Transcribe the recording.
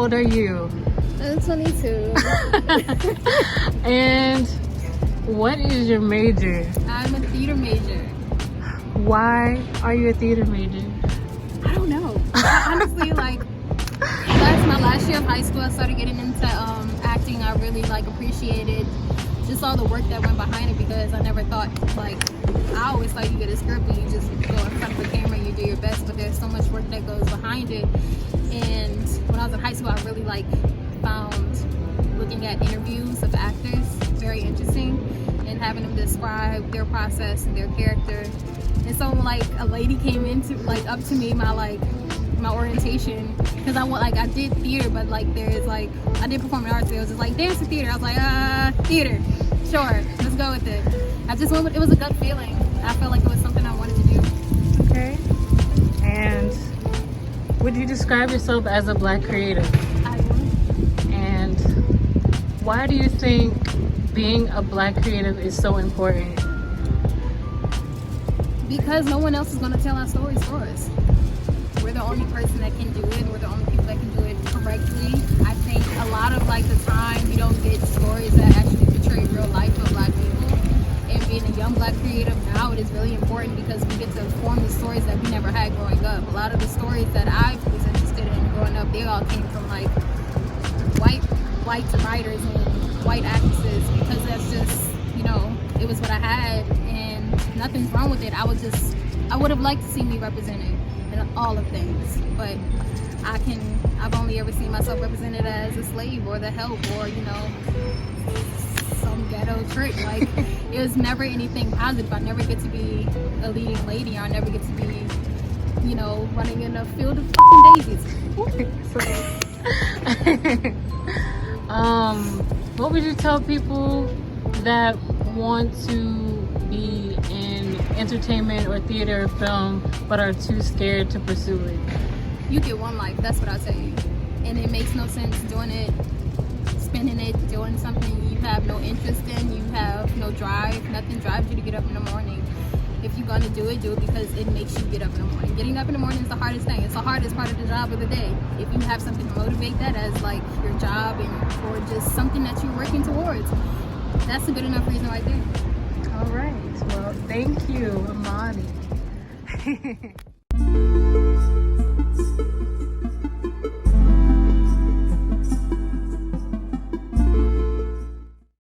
old are you? I'm 22. And what is your major? I'm a theater major. Why are you a theater major? I don't know. Honestly, like, that's my last year of high school. I started getting into acting. I really appreciated just all the work that went behind it, because I never thought, I always thought you get a script and you just go in front of the camera and you do your best, but there's so much work that goes behind it. And when I was in high school, I really found looking at interviews of actors very interesting, and having them describe their process and their character. And so a lady came up to me my orientation, because I did theater, but there's I did performing arts. It was just dance to theater. I was theater, sure, let's go with it. I just went with it. Was a gut feeling. I felt like it was something I wanted to do. Okay. And would you describe yourself as a Black creative? I am. And why do you think being a Black creative is so important? Because no one else is going to tell our stories for us. We're the only person that can do it. We're the only people that can do it correctly. I think a lot of the time we don't get stories that actually portray real life of Black people. And being a young Black creative now, it is really important, because we get to form the stories that we never had growing up. A lot of the stories that I was interested in growing up, they all came from white writers and white actresses, because that's just, it was what I had, and nothing's wrong with it. I would have liked to see me represented in all of things, but I've only ever seen myself represented as a slave or the help, or some ghetto trick. It was never anything positive. I never get to be a leading lady, or I never get to be running in a field of daisies. What would you tell people that want to be in entertainment or theater or film but are too scared to pursue it? You get one life, that's what I tell you. And it makes no sense doing it, spending it, doing something you have no interest in, you have no drive, nothing drives you to get up in the morning. If you're going to do it because it makes you get up in the morning. Getting up in the morning is the hardest thing. It's the hardest part of the job of the day. If you have something to motivate that as your job, or just something that you're working towards, that's a good enough reason right there. All right. Well, thank you, Imani.